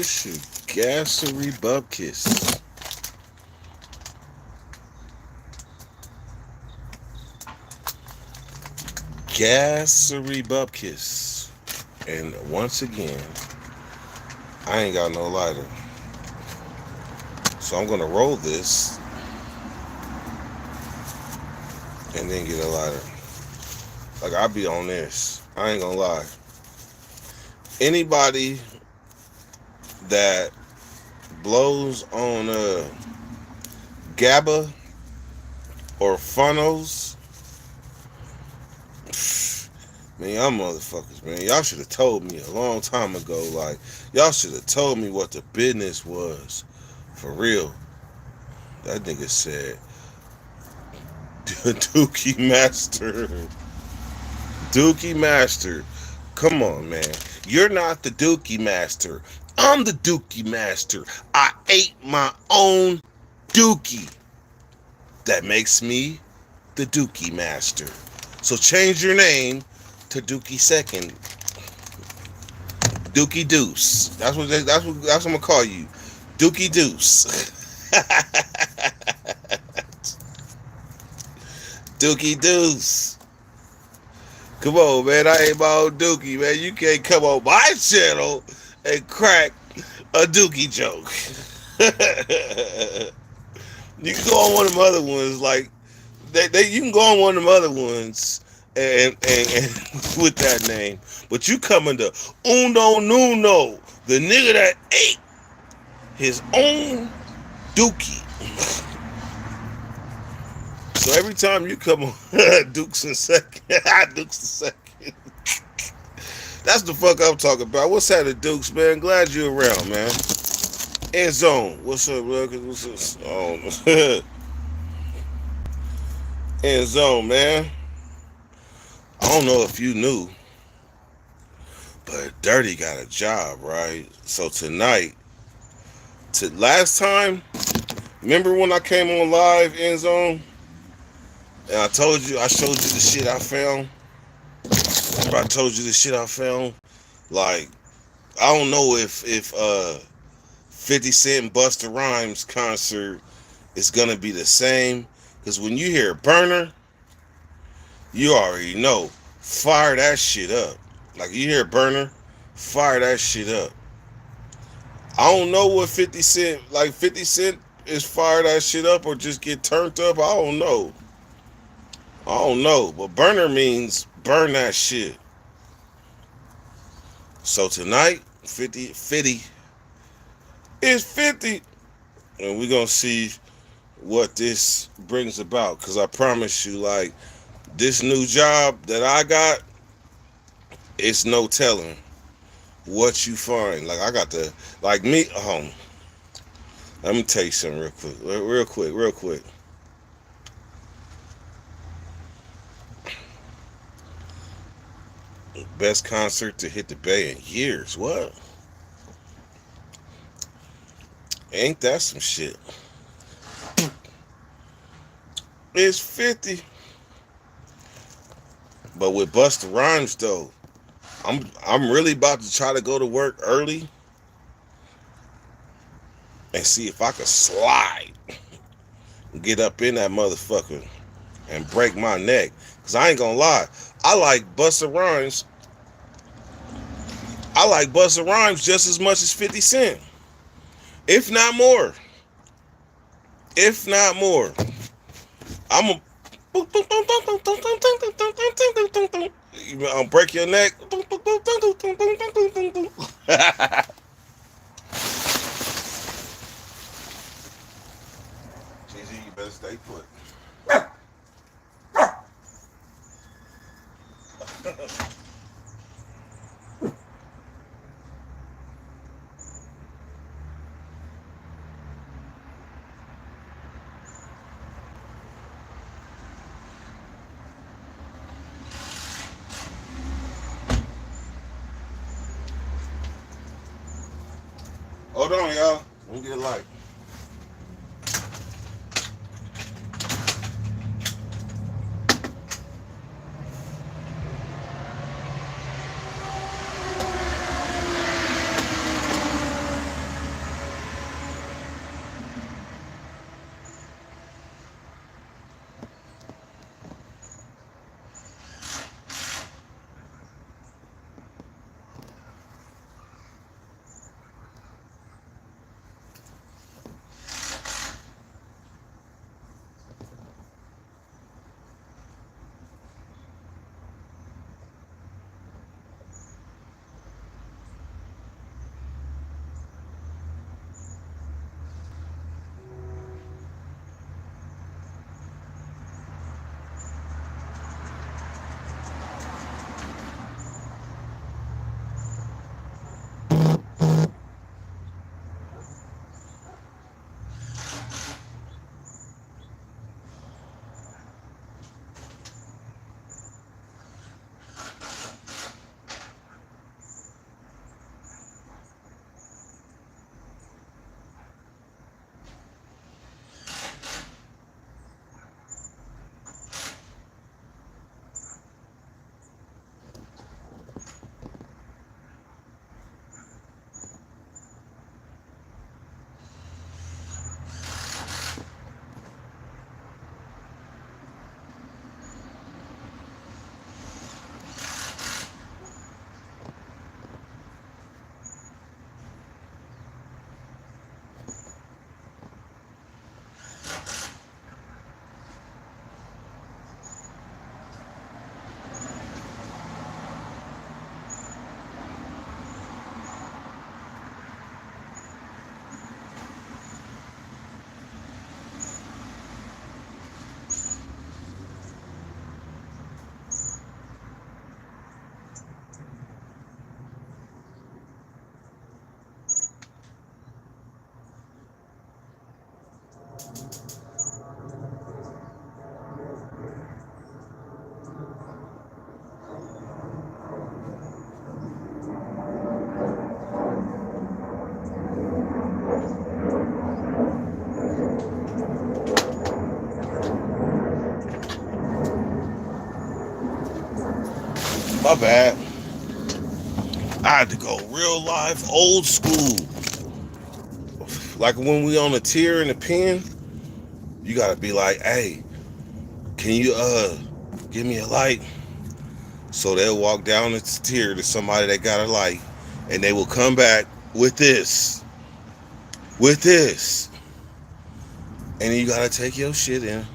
This shit gassery bupkis. Gassery bupkis. And once again, I ain't got no lighter. So I'm gonna roll this and then get a lighter. Like I'll be on this. I ain't gonna lie. Anybody that blows on GABA or funnels, man, y'all motherfuckers, man. Y'all should have told me a long time ago. Like, y'all should have told me what the business was. For real. That nigga said, Dookie Master. Dookie Master. Come on, man. You're not the Dookie Master. I'm the Dookie Master. I ate my own Dookie. That makes me the Dookie Master. So change your name to Dookie Second. Dookie Deuce. That's what I'm gonna call you. Dookie Deuce. Dookie Deuce. Come on, man. I ain't my own Dookie, man. You can't come on my channel and crack a Dookie joke. You can go on one of them other ones, like you can go on one of them other ones and with that name, but you coming to Uno Nuno, the nigga that ate his own Dookie. So every time you come on Dukes and Second, Dukes and Second. That's the fuck I'm talking about. What's happening, Dukes, man? Glad you're around, man. End Zone. What's up, bro? What's up? Oh. End Zone, man. I don't know if you knew, but Dirty got a job, right? So tonight, last time, remember when I came on live, End Zone? And I showed you the shit I found. Remember I told you the shit I found? Like, I don't know if 50 Cent Busta Rhymes concert is gonna be the same. Because when you hear Burner, you already know. Fire that shit up. Like, you hear Burner, fire that shit up. I don't know what 50 Cent, like 50 Cent is fire that shit up or just get turned up. I don't know. But Burner means burn that shit. So tonight, 50 is 50. And we're going to see what this brings about. Because I promise you, like, this new job that I got, it's no telling what you find. Like, I got to, like me, let me tell you something real quick. Best concert to hit the Bay in years. What? Ain't that some shit? It's 50. But with Busta Rhymes though, I'm really about to try to go to work early and see if I can slide, get up in that motherfucker and break my neck. Cause I ain't gonna lie, I like Busta Rhymes just as much as 50 Cent. If not more. I'm a I'll break your neck. GG, you better stay put. Hold on, y'all. Let me get a light. My bad. I had to go real life, old school. Like when we on a tier in the pen, you gotta be like, hey, can you give me a light? So they'll walk down the tier to somebody that got a light, and they will come back with this, and then you gotta take your shit in.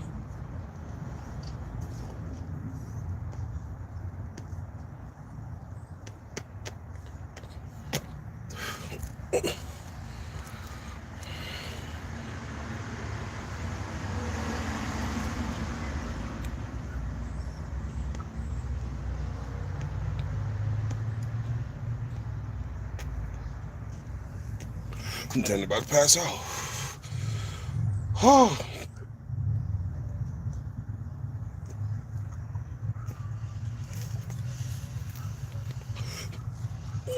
I'm telling you about to pass out. Oh,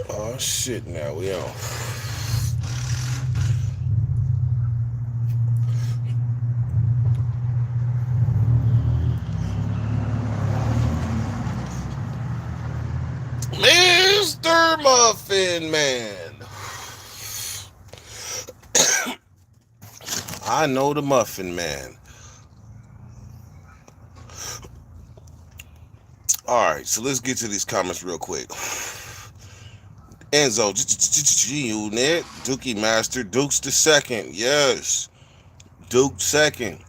oh shit! Now we on. Mr. Muffin Man. I know the Muffin Man. All right, so let's get to these comments real quick. Enzo, G-Unit, Dookie Master, Dukes the second. Yes, Duke second.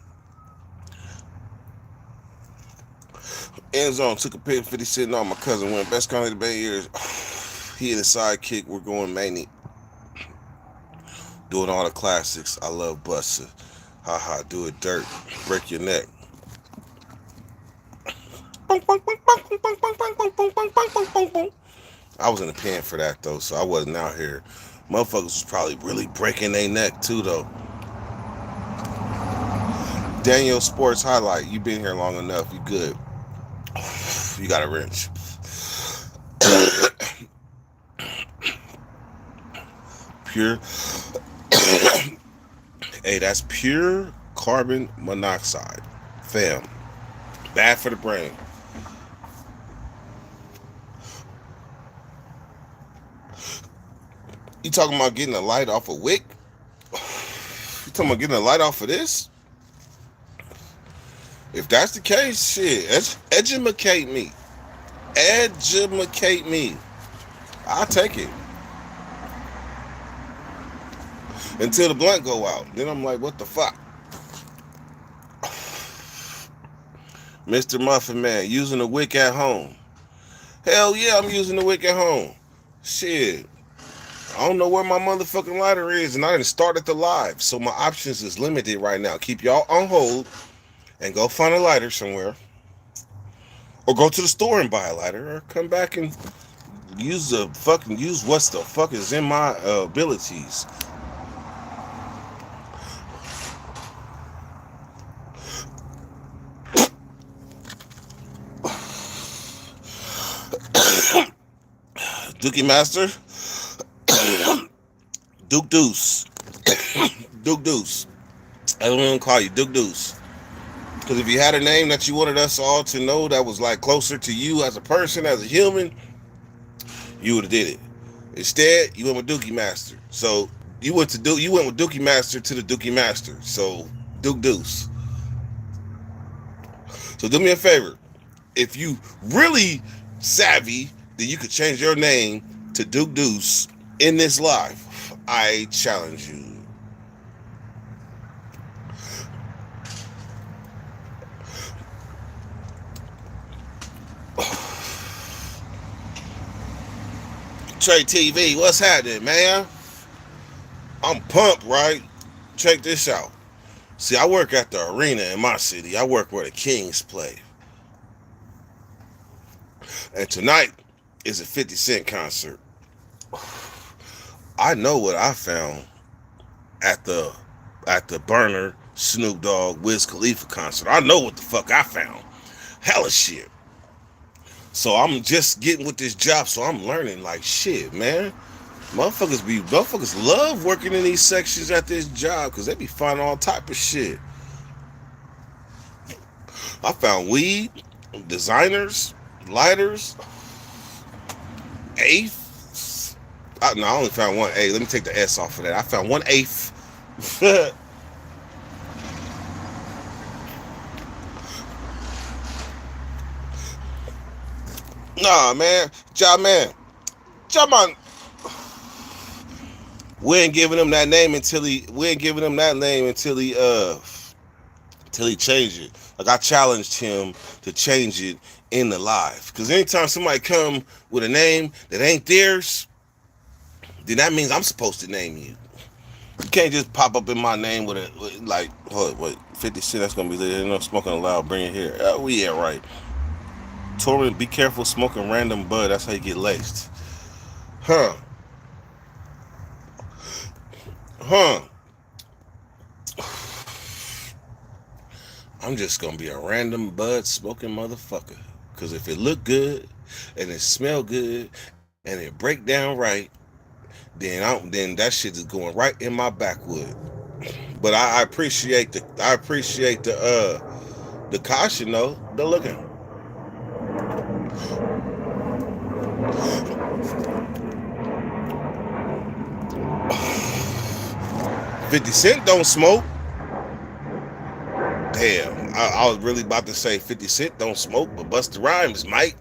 End zone took a pick. 50 sitting on my cousin went best country of the Bay years. He and the sidekick were going mania, doing all the classics. I love Buster. Haha, do it dirt, break your neck. I was in the pen for that though, so I wasn't out here. Motherfuckers was probably really breaking their neck too though. Daniel Sports Highlight, you been here long enough, you good. You got a wrench. Pure. Hey, that's pure carbon monoxide. Fam. Bad for the brain. You talking about getting a light off a wick? You talking about getting a light off of this? If that's the case, shit, edumacate me. Edumacate me. I'll take it. Until the blunt go out. Then I'm like, what the fuck? Mr. Muffin Man, using the wick at home. Hell yeah, I'm using the wick at home. Shit. I don't know where my motherfucking lighter is, and I didn't start at the live, so my options is limited right now. Keep y'all on hold and go find a lighter somewhere, or go to the store and buy a lighter, or come back and use what's the fuck is in my abilities. Dookie Master, Duke Deuce, Duke Deuce. I don't even call you Duke Deuce. Because if you had a name that you wanted us all to know that was like closer to you as a person, as a human, you would have did it. Instead, you went with Dookie Master. So you went with Dookie Master to the Dookie Master. So Duke Deuce. So do me a favor. If you really savvy, then you could change your name to Duke Deuce in this live. I challenge you. Trey TV, what's happening, man? I'm pumped, right? Check this out. See, I work at the arena in my city. I work where the Kings play. And tonight is a 50 Cent concert. I know what I found at the burner Snoop Dogg, Wiz Khalifa concert. I know what the fuck I found. Hella shit. So I'm just getting with this job, so I'm learning like shit, man. Motherfuckers love working in these sections at this job because they be finding all type of shit. I found weed, designers, lighters, eighths. No, I only found one eighth. Let me take the S off of that. I found one eighth. Nah, man, job man, job man. We ain't giving him that name until he. We ain't giving him that name until he changed it. Like I challenged him to change it in the live. Cause anytime somebody come with a name that ain't theirs, then that means I'm supposed to name you. You can't just pop up in my name with like, what, 50 Cent, that's gonna be there. No smoking allowed, bring it here. Oh, yeah, right. Torrent, be careful smoking random bud, that's how you get laced. Huh. Huh. I'm just gonna be a random bud smoking motherfucker. Cause if it look good and it smell good and it break down right, then that shit is going right in my backwood. But I appreciate the caution though. The looking. 50 Cent don't smoke. Damn, I was really about to say 50 Cent don't smoke, but Busta Rhymes might.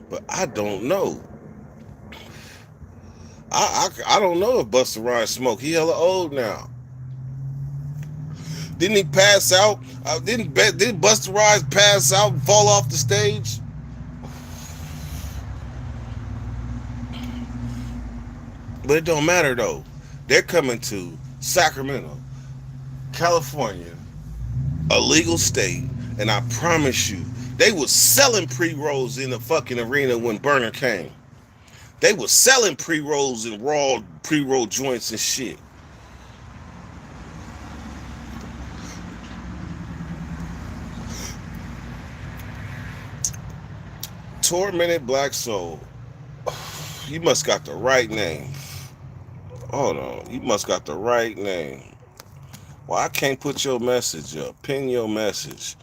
But I don't know. I don't know if Busta Rhymes smoke. He hella old now. Didn't he pass out? Didn't Busta Rhymes pass out and fall off the stage? But it don't matter though. They're coming to Sacramento, California, a legal state, and I promise you, they was selling pre-rolls in the fucking arena when Burner came. They was selling pre-rolls and raw pre-roll joints and shit. Tormented Black Soul. You must got the right name. Hold on. You must got the right name. Well, I can't put your message up. Pin your message.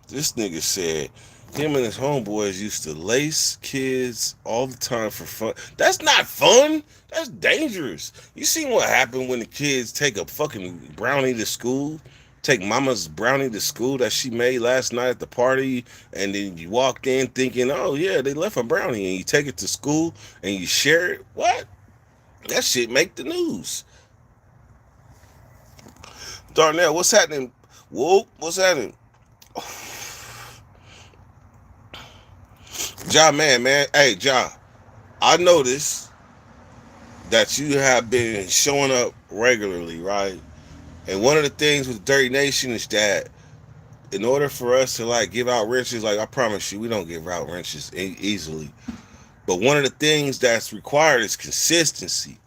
This nigga said him and his homeboys used to lace kids all the time for fun. That's not fun. That's dangerous. You seen what happened when the kids take a fucking brownie to school? Take mama's brownie to school that she made last night at the party, and then you walked in thinking, oh yeah, they left a brownie, and you take it to school and you share it. What? That shit make the news. Darnell, what's happening? Whoa, what's happening? Ja man. Hey, Ja, I noticed that you have been showing up regularly, right? And one of the things with Dirty Nation is that in order for us to like give out wrenches, like I promise you, we don't give out wrenches easily. But one of the things that's required is consistency.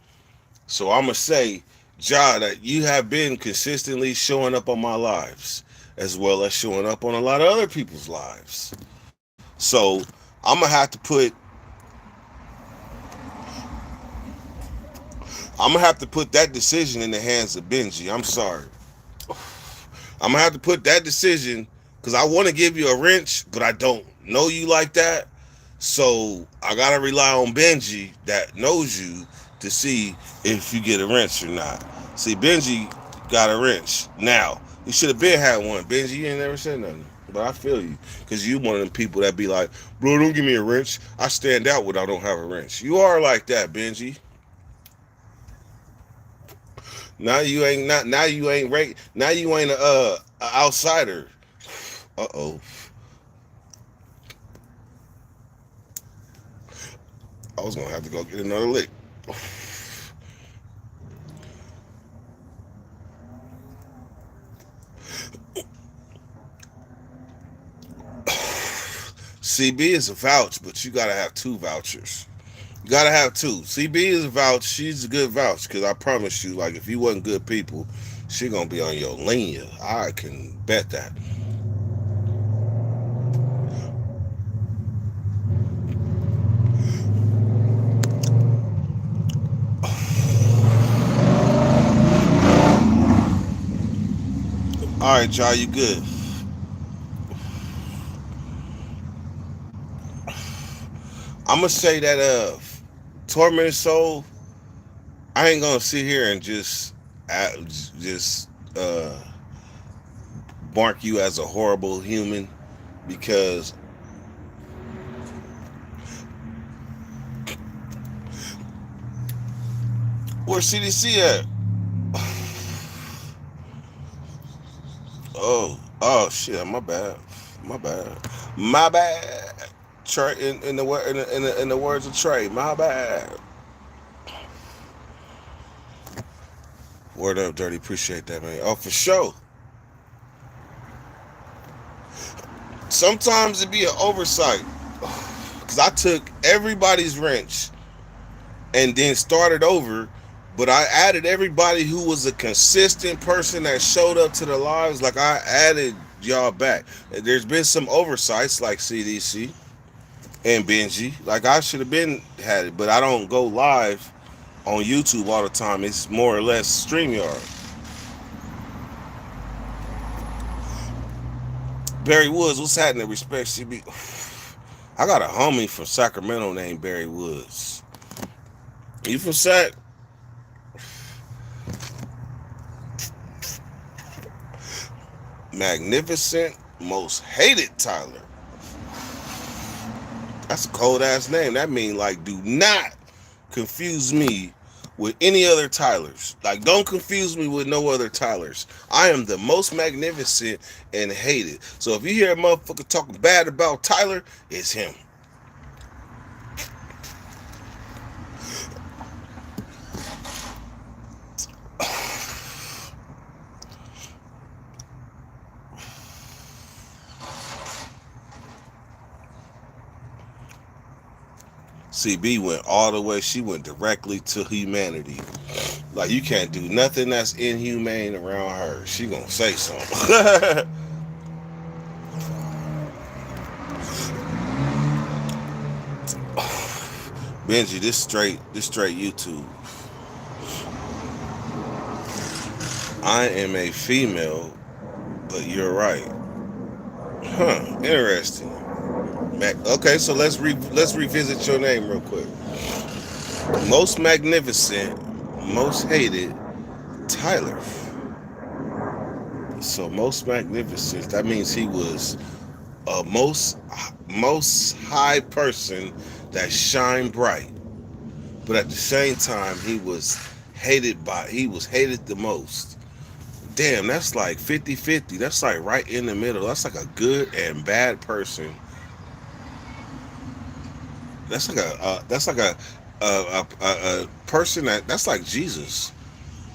So I'm gonna say, Ja, that you have been consistently showing up on my lives, as well as showing up on a lot of other people's lives. So I'm gonna have to put that decision in the hands of Benji. I'm sorry. I'm gonna have to put that decision because I want to give you a wrench, but I don't know you like that. So I gotta rely on Benji that knows you to see if you get a wrench or not. See, Benji got a wrench. Now, you should have been had one. Benji, you ain't never said nothing. But I feel you. Because you one of them people that be like, bro, don't give me a wrench. I stand out when I don't have a wrench. You are like that, Benji. Now you ain't right. Now you ain't a outsider. Uh-oh. I was gonna have to go get another lick. CB is a vouch, but you gotta have two vouchers. Gotta have two. CB is a vouch. She's a good vouch because I promise you, like, if you wasn't good people, she gonna be on your linear. I can bet that. All right, y'all, you good? I'm gonna say that tormented soul. I ain't gonna sit here and uh, just uh mark you as a horrible human because where's CDC at? Oh shit! My bad. Trey, in the in the words of Trey, my bad. Word up, dirty. Appreciate that, man. Oh, for sure. Sometimes it be an oversight because I took everybody's wrench and then started over. But I added everybody who was a consistent person that showed up to the lives. Like I added y'all back. There's been some oversights like CDC and Benji. Like I should have been had it, but I don't go live on YouTube all the time. It's more or less StreamYard. Barry Woods, what's happening? Respect CB. I got a homie from Sacramento named Barry Woods. You from Sac? Magnificent, most hated Tyler. That's a cold ass name. That mean like do not confuse me with any other Tylers. Like don't confuse me with no other Tylers. I am the most magnificent and hated. So if you hear a motherfucker talking bad about Tyler, it's him. CB went all the way. She went directly to humanity. Like you can't do nothing that's inhumane around her. She gonna say something. Benji, this straight YouTube. I am a female, but you're right. Huh? Interesting. Okay, so let's revisit your name real quick. Most magnificent, most hated, Tyler. So most magnificent. That means he was a most high person that shine bright, but at the same time he was hated the most. Damn, that's like 50-50. That's like right in the middle. That's like a good and bad person. That's like a person that's like Jesus.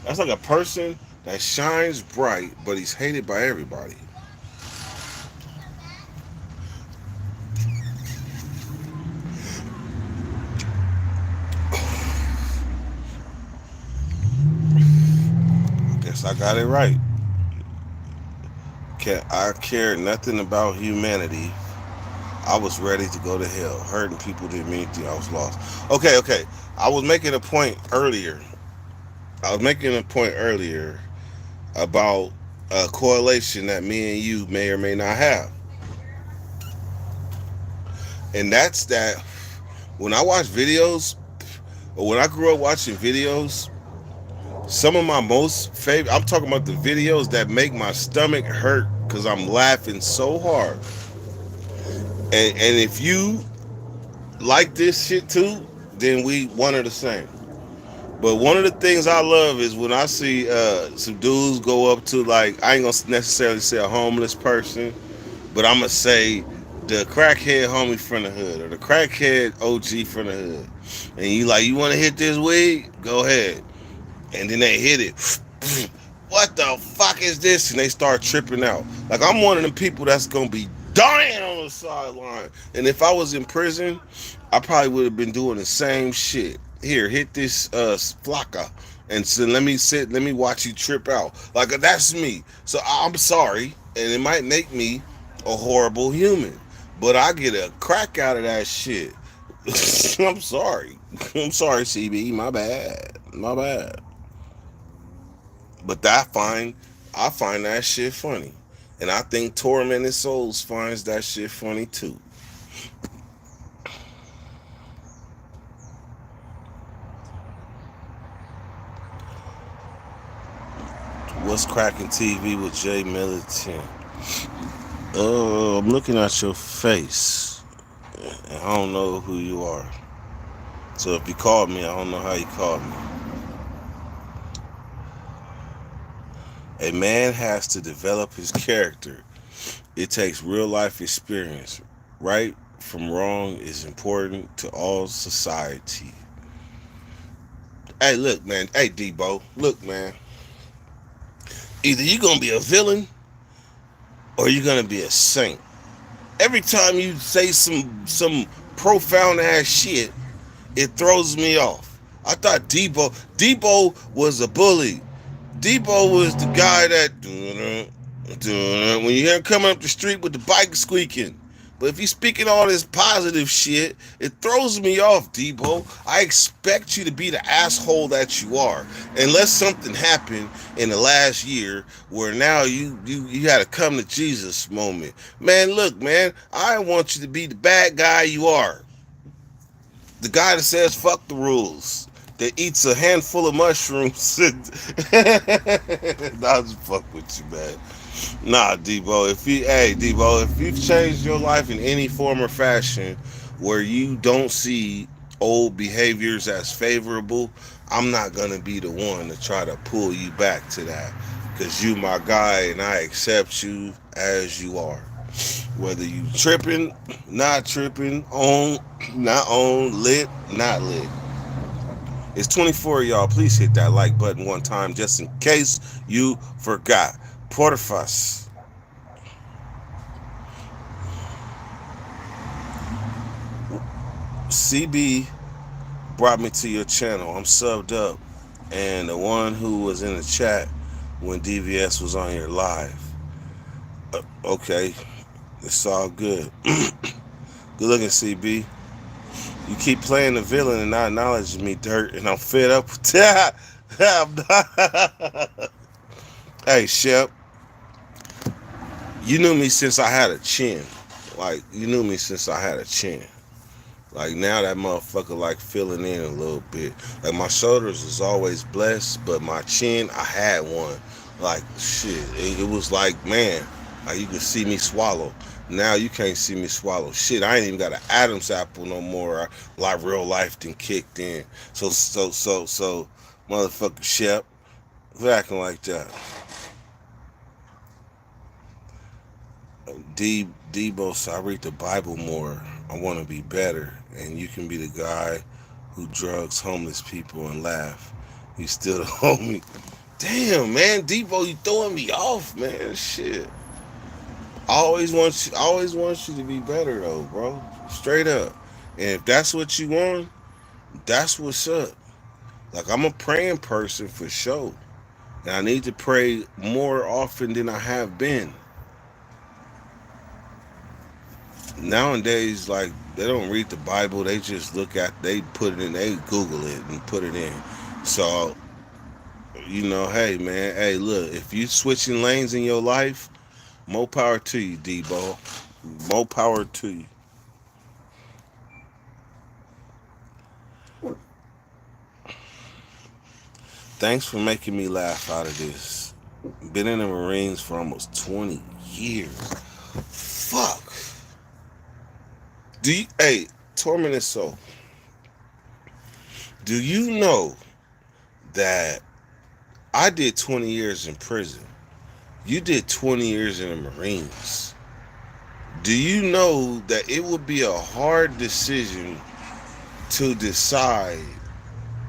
That's like a person that shines bright, but he's hated by everybody. I guess I got it right. I care nothing about humanity. I was ready to go to hell. Hurting people didn't mean anything. I was lost. Okay. I was making a point earlier. I was making a point earlier about a correlation that me and you may or may not have. And that's that when I watch videos, or when I grew up watching videos, some of my most favorite, I'm talking about the videos that make my stomach hurt because I'm laughing so hard. And if you like this shit too, then we one are the same. But one of the things I love is when I see some dudes go up to, like, I ain't gonna necessarily say a homeless person, but I'm gonna say the crackhead homie from the hood or the crackhead OG from the hood. And you like, you wanna hit this weed? Go ahead. And then they hit it. What the fuck is this? And they start tripping out. Like I'm one of them people that's gonna be dying on the sideline. And if I was in prison, I probably would have been doing the same shit. Here, hit this flocka, and so let me watch you trip out. Like that's me. So I'm sorry, and it might make me a horrible human, but I get a crack out of that shit. I'm sorry. I'm sorry, CB. My bad. My bad. But I find that shit funny, and I think Tormented Souls finds that shit funny too. What's cracking TV with Jay Militant? I'm looking at your face, and I don't know who you are. So if you called me, I don't know how you called me. A man has to develop his character. It takes real life experience. Right from wrong is important to all society. Hey, look, man. Hey, Debo. Look, man. Either you're gonna be a villain or you're gonna be a saint. Every time you say some profound ass shit, it throws me off. I thought Debo was a bully. Debo was the guy that when you hear him coming up the street with the bike squeaking. But if he's speaking all this positive shit, it throws me off, Debo. I expect you to be the asshole that you are. Unless something happened in the last year where now you had a come to Jesus moment. Man, look, man, I want you to be the bad guy you are. The guy that says fuck the rules, that eats a handful of mushrooms. Nah, just fuck with you, man. Nah, Debo. Debo, if you've changed your life in any form or fashion where you don't see old behaviors as favorable, I'm not gonna be the one to try to pull you back to that. Cause you my guy and I accept you as you are. Whether you tripping, not tripping, on, not on, lit, not lit. It's 24 of y'all. Please hit that like button one time just in case you forgot. Porterfuss. CB brought me to your channel. I'm subbed up. And the one who was in the chat when DVS was on your live. Okay. It's all good. Good looking, CB. You keep playing the villain and not acknowledging me, Dirt, and I'm fed up with that. I'm not. Hey, Shep, you knew me since I had a chin. Like, you knew me since I had a chin. Like, now that motherfucker, like, filling in a little bit. Like, my shoulders was always blessed, but my chin, I had one. Like, shit, it was like, man, like, you could see me swallow. Now you can't see me swallow shit. I ain't even got an Adam's apple no more. Like real life done kicked in. So, motherfucker Shep, quit acting like that. Debo, so I read the Bible more. I want to be better, and you can be the guy who drugs homeless people and laugh. You still the homie. Damn, man, Debo, you throwing me off, man. Shit. I always want you to be better though, bro. Straight up. And if that's what you want, that's what's up. Like I'm a praying person for sure. And I need to pray more often than I have been. Nowadays, like they don't read the Bible, they just they put it in, they Google it and put it in. So, hey man, hey look, if you switching lanes in your life, more power to you, Debo. More power to you. Thanks for making me laugh out of this. Been in the Marines for almost 20 years. Fuck. Hey, Tormented Soul, do you know that I did 20 years in prison? You did 20 years in the Marines. Do you know that it would be a hard decision to decide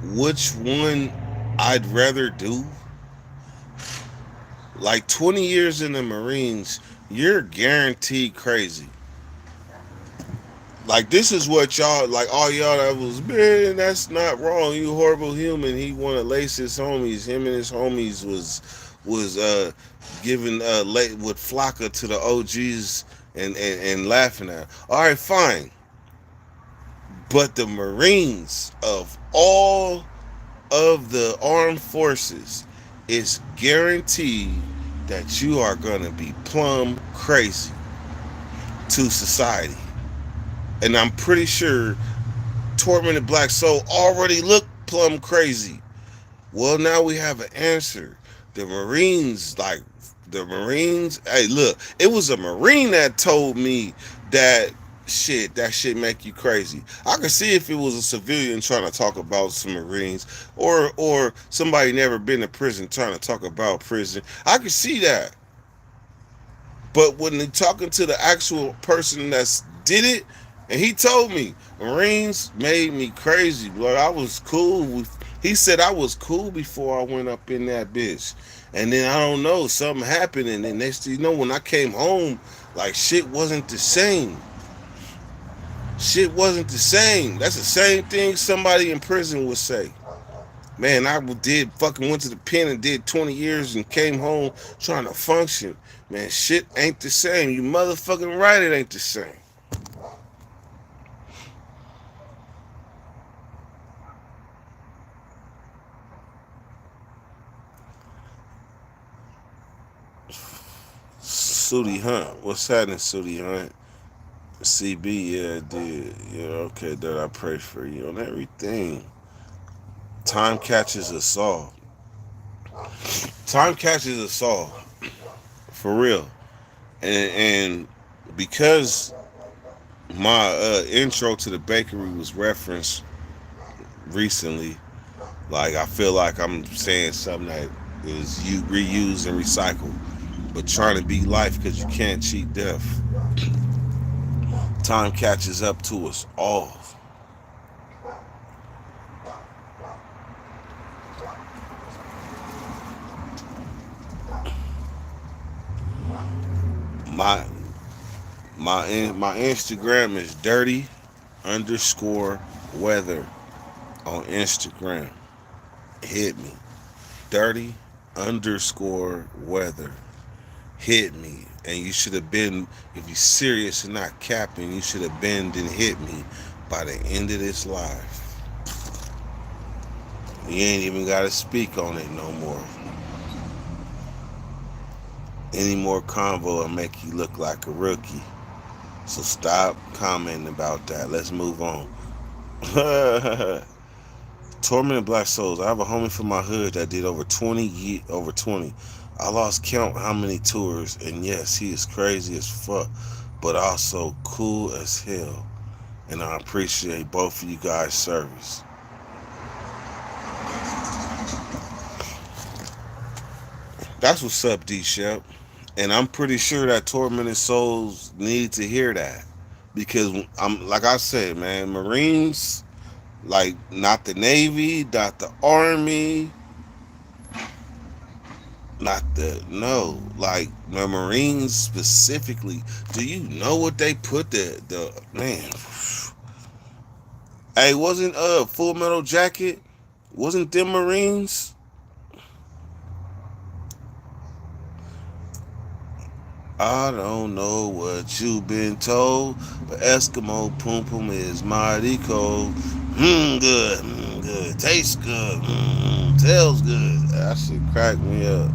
which one I'd rather do? Like 20 years in the Marines, you're guaranteed crazy. Like this is what y'all like. All y'all that was, man, that's not wrong. You horrible human. He wanna lace his homies. Him and his homies was giving late with Flocka to the OGs and laughing at. All right, fine. But the Marines of all of the armed forces, it's guaranteed that you are gonna be plumb crazy to society. And I'm pretty sure Tormented Black Soul already looked plumb crazy. Well, now we have an answer. The Marines, like the Marines, hey, look, it was a Marine that told me that that shit make you crazy. I could see if it was a civilian trying to talk about some Marines or somebody never been to prison trying to talk about prison. I could see that. But when they talking to the actual person that's did it, and he told me Marines made me crazy. But I was cool with. He said I was cool before I went up in that bitch, and then I don't know something happened, and then next thing you know, when I came home, like shit wasn't the same. Shit wasn't the same. That's the same thing somebody in prison would say. Man, I did fucking went to the pen and did 20 years and came home trying to function. Man, shit ain't the same. You motherfucking right, it ain't the same. Sooty Hunt. What's happening, Sooty Hunt? CB, yeah, I did. Yeah, okay, that I pray for you on everything. Time catches us all. Time catches us all. For real. And because my intro to the bakery was referenced recently, like I feel like I'm saying something that is you reuse and recycle, but trying to be life because you can't cheat death. Time catches up to us all. My my Instagram is dirty underscore weather on Instagram. Hit me. Dirty underscore weather. Hit me. And you should have been, if you're serious and not capping, you should have been and hit me by the end of this live. You ain't even got to speak on it no more. Any more convo will make you look like a rookie. So stop commenting about that. Let's move on. Tormented Black Souls. I have a homie from my hood that did over 20. I lost count how many tours, and yes, he is crazy as fuck, but also cool as hell. And I appreciate both of you guys' service. That's what's up, D Shep. And I'm pretty sure that Tormented Souls need to hear that. Because I'm like I said, man, Marines, like not the Navy, not the Army, not the no, like the Marines specifically. Do you know what they put the man? Hey, wasn't Full Metal Jacket? Wasn't them Marines? I don't know what you've been told, but Eskimo Pum Pum is mighty cold. Good, good, tastes good, tastes good. That shit crack me up.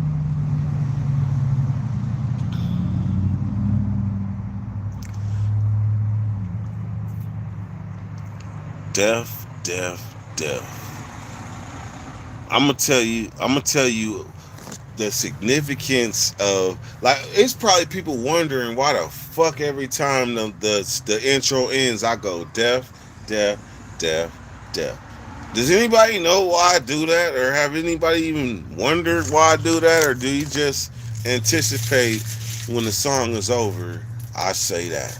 Deaf, deaf, deaf. I'm gonna tell you the significance of like it's probably people wondering why the fuck every time the intro ends I go deaf, deaf, deaf, deaf. Does anybody know why I do that, or have anybody even wondered why I do that, or do you just anticipate when the song is over? I say that.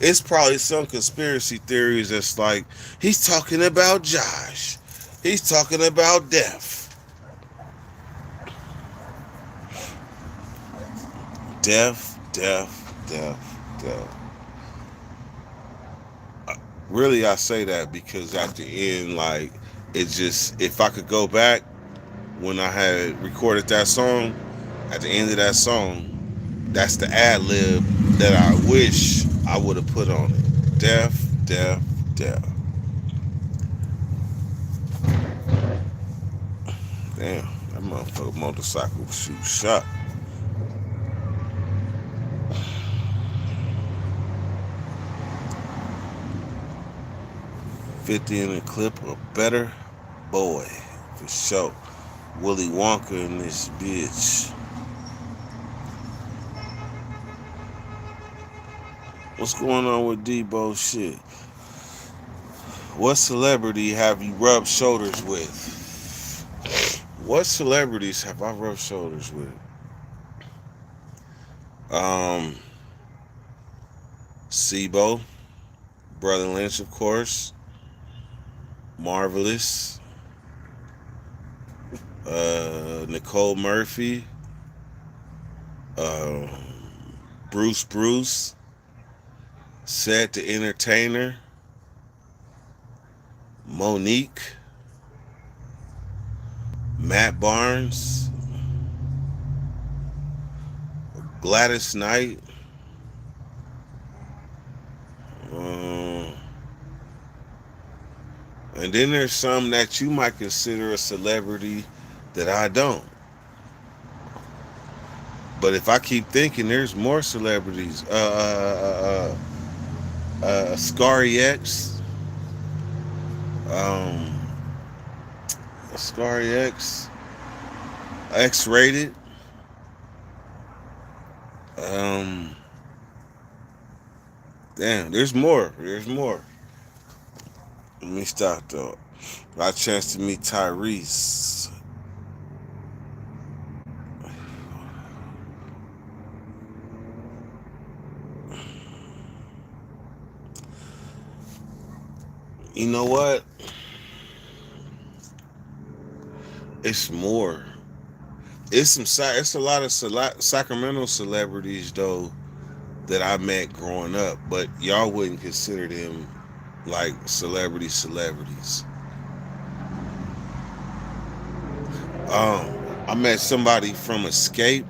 It's probably some conspiracy theories that's like he's talking about Josh, he's talking about death, death, death, death, death. Really, I say that because at the end, like, it just, if I could go back when I had recorded that song, at the end of that song, that's the ad lib that I wish I would have put on it. Deaf, deaf, deaf. Damn, that motherfucker motorcycle shoot shot. 50 in the clip, a better boy, for sure. Willy Wonka in this bitch. What's going on with Debo shit? What celebrity have you rubbed shoulders with? What celebrities have I rubbed shoulders with? Um, Sibo, Brother Lynch, of course. Marvelous. Nicole Murphy. Uh, Bruce. Ced the Entertainer. Monique. Matt Barnes. Gladys Knight. Um, and then there's some that you might consider a celebrity that I don't. But if I keep thinking, there's more celebrities. Scary X. Um, Scary X. X-rated. Um, Damn, there's more. There's more. Let me stop though. Got a chance to meet Tyrese. You know what? It's more. It's a lot of Sacramento celebrities though that I met growing up, but y'all wouldn't consider them like celebrities. Um, I met somebody from Escape.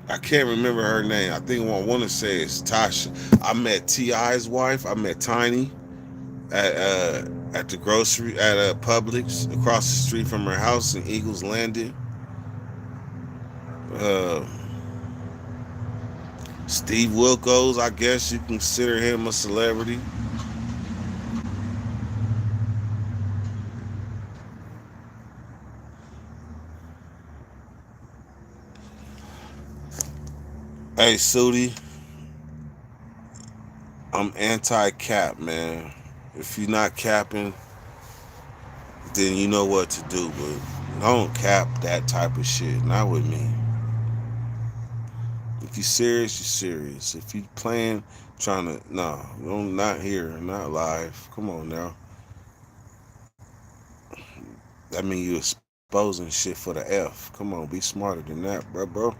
I can't remember her name. I think I want to say it's Tasha. I met T.I.'s wife. I met Tiny at the grocery at Publix across the street from her house in Eagles Landing. Uh, Steve Wilkos, I guess you consider him a celebrity. Hey, Sudi, I'm anti-cap, man. If you're not capping, then you know what to do. But don't cap that type of shit. Not with me. If you're serious, you're serious. If you playing, trying to, no, not here, not live. Come on now. That mean you exposing shit for the F. Come on, be smarter than that, bro.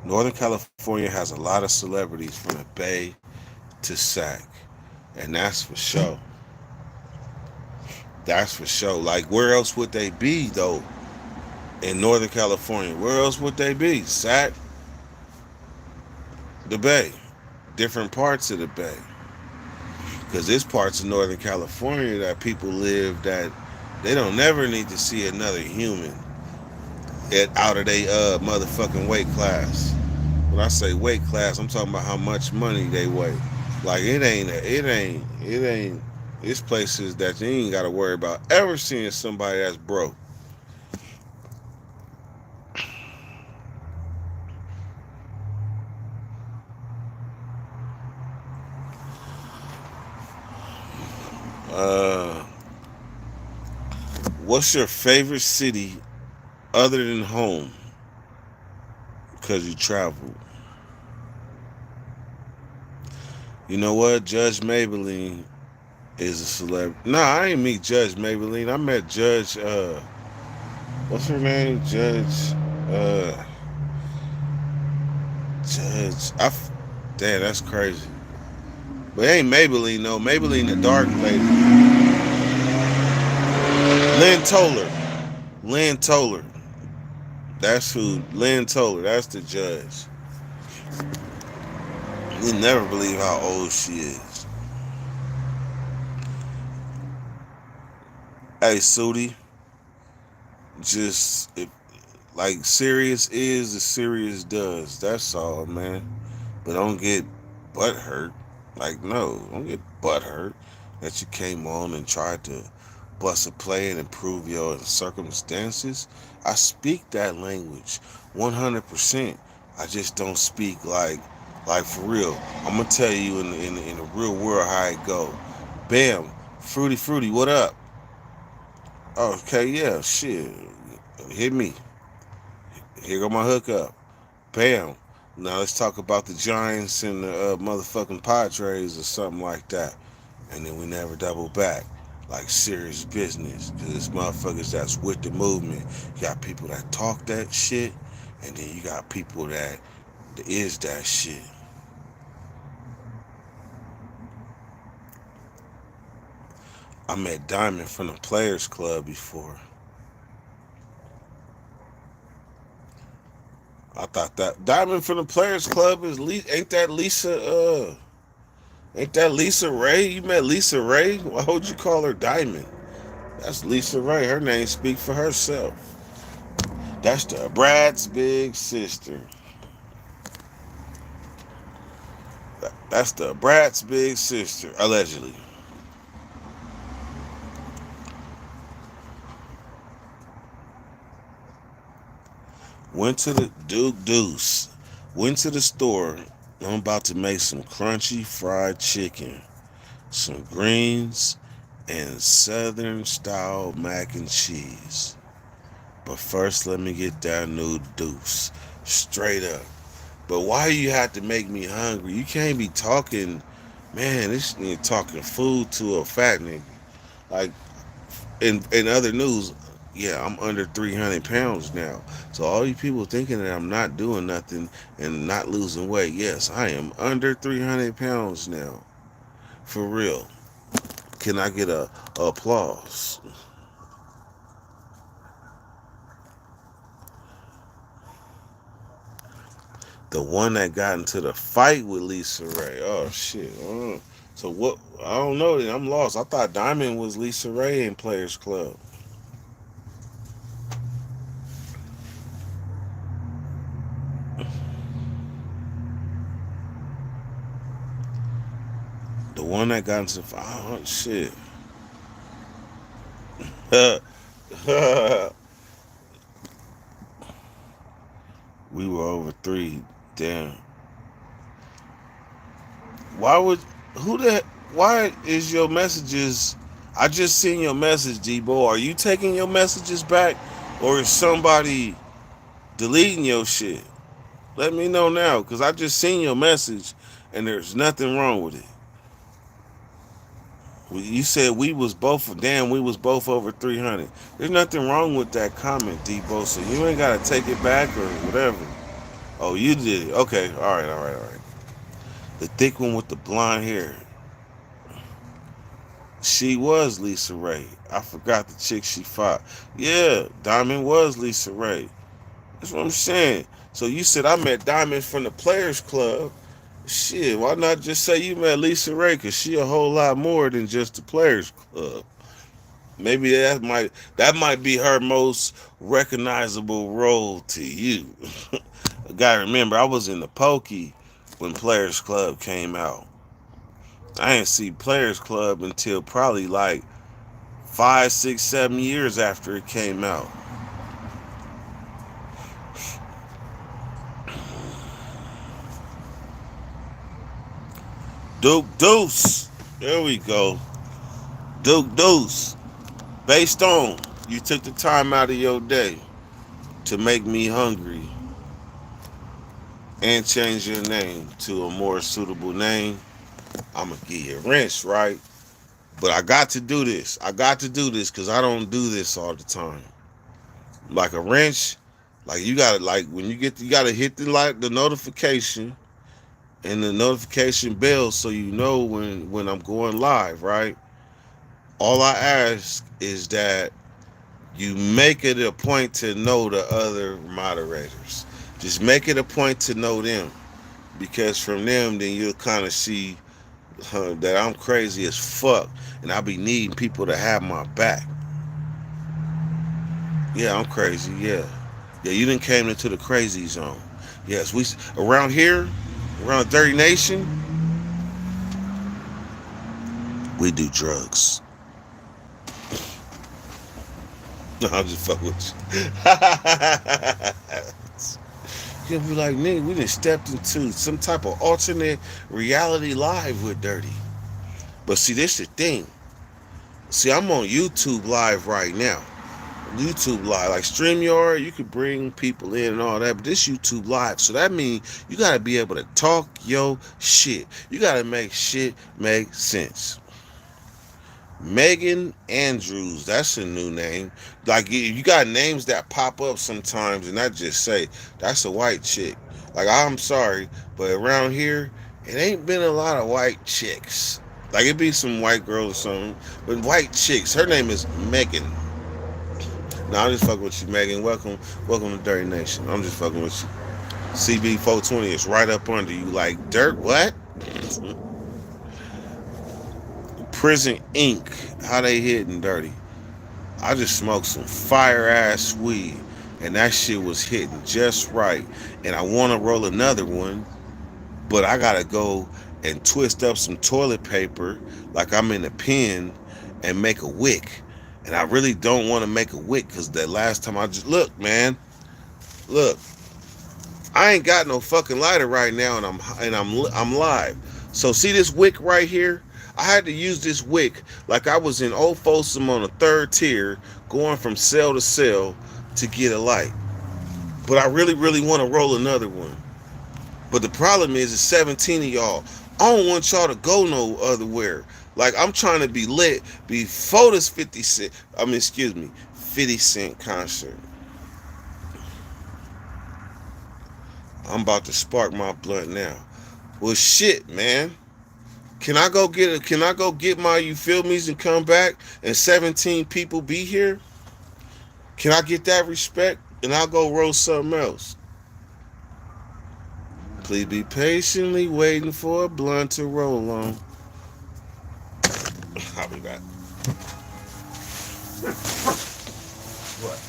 Northern California has a lot of celebrities from the Bay to Sac, and that's for sure. That's for sure. Like, where else would they be though? In Northern California, where else would they be? Sac, the Bay, different parts of the Bay, because there's parts of Northern California that people live that they don't never need to see another human out of their motherfucking weight class. When I say weight class, I'm talking about how much money they weigh. Like, it ain't. It's places that you ain't got to worry about ever seeing somebody that's broke. Uh, what's your favorite city other than home? Because you travel. You know what? Judge Maybelline is a celebrity. Nah, I ain't meet Judge Maybelline. I met Judge. What's her name? Uh, Judge. Damn, that's crazy. But it ain't Maybelline though. Maybelline the dark lady. Lynn Toller. Lynn Toller. That's who. Lynn Toller. That's the judge. You never believe how old she is. Hey, Sudi, just if, like serious is as serious does. That's all, man. But don't get butt hurt. Like no, don't get butt hurt that you came on and tried to bust a play and improve your circumstances. I speak that language 100%. I just don't speak like for real. I'm gonna tell you in the real world how it go. Bam, fruity, what up? Okay, yeah, shit. Hit me. Here go my hookup. Bam. Now let's talk about the Giants and the motherfucking Padres or something like that. And then we never double back. Like serious business. Because it's motherfuckers that's with the movement. You got people that talk that shit. And then you got people that is that shit. I met Diamond from the Players Club before. I thought that Diamond from the Players Club is ain't that Lisa ain't that Lisa Ray? You met Lisa Ray? Why would you call her Diamond? That's Lisa Ray. Her name speaks for herself. That's the Brad's big sister. That's the Brad's big sister, allegedly. Went to the Duke Deuce. Went to the store. I'm about to make some crunchy fried chicken, some greens, and southern style mac and cheese. But first, let me get that new Deuce. Straight up. But why you have to make me hungry? You can't be talking, man, this nigga talking food to a fat nigga. Like, in other news, yeah, I'm under 300 pounds now. So all you people thinking that I'm not doing nothing and not losing weight, yes, I am under 300 pounds now. For real. Can I get a applause? The one that got into the fight with Lisa Ray. Oh shit. So what? I don't know. I'm lost. I thought Diamond was Lisa Ray in Players Club. The one that got into the fight. Oh shit. We were over three. Damn. Why would who the why is your messages? I just seen your message, Debo. Are you taking your messages back, or is somebody deleting your shit? Let me know now, cause I just seen your message, and there's nothing wrong with it. You said we was both damn. We was both over 300. There's nothing wrong with that comment, Debo. So you ain't gotta take it back or whatever. Oh, you did it. Okay. All right. The thick one with the blonde hair. She was Lisa Ray. I forgot the chick she fought. Yeah, Diamond was Lisa Ray. That's what I'm saying. So you said I met Diamond from the Players Club. Shit, why not just say you met Lisa Ray? Cause she a whole lot more than just the Players Club. Maybe that might be her most recognizable role to you. I gotta remember, I was in the Pokey when Players Club came out. I didn't see Players Club until probably like 5, 6, 7 years after it came out. Duke Deuce. There we go. Duke Deuce. Based on you took the time out of your day to make me hungry and change your name to a more suitable name, I'm going to give you a wrench, right? But I got to do this. I got to do this because I don't do this all the time. Like a wrench, like you gotta like when you gotta hit the notification and the notification bell so you know when I'm going live, right? All I ask is that you make it a point to know the other moderators. Just make it a point to know them, because from them, then you'll kind of see that I'm crazy as fuck, and I be needing people to have my back. Yeah, I'm crazy. Yeah, yeah. You done came into the crazy zone. Yes, we around here, around Dirty Nation, we do drugs. No, I'm just fucking with you. You'll be like, nigga, we done stepped into some type of alternate reality live with Dirty. But see, this the thing. See, I'm on YouTube live right now. YouTube live, like StreamYard, you could bring people in and all that, but this YouTube live, so that means you gotta be able to talk your shit. You gotta make shit make sense. Megan Andrews, that's a new name. Like you got names that pop up sometimes, and I just say that's a white chick. Like I'm sorry, but around here it ain't been a lot of white chicks. Like it be some white girls or something, but white chicks. Her name is Megan. Nah, I'm just fucking with you, Megan. Welcome to Dirty Nation. I'm just fucking with you. CB 420 is right up under you. Like dirt, what? Prison Inc. How they hitting Dirty? I just smoked some fire ass weed, and that shit was hitting just right. And I want to roll another one, but I gotta go and twist up some toilet paper like I'm in a pen and make a wick. And I really don't want to make a wick because the last time I just look, man, look, I ain't got no fucking lighter right now, and I'm live. So see this wick right here? I had to use this wick like I was in Old Folsom on a third tier, going from cell to cell to get a light. But I really, really want to roll another one. But the problem is, it's 17 of y'all. I don't want y'all to go no other where. Like I'm trying to be lit before this 50 cent. I mean, excuse me, 50 Cent concert. I'm about to spark my blunt now. Well, shit, man. Can I go get my you feel me's and come back and 17 people be here? Can I get that respect? And I'll go roll something else. Please be patiently waiting for a blunt to roll on. I'll be back. What?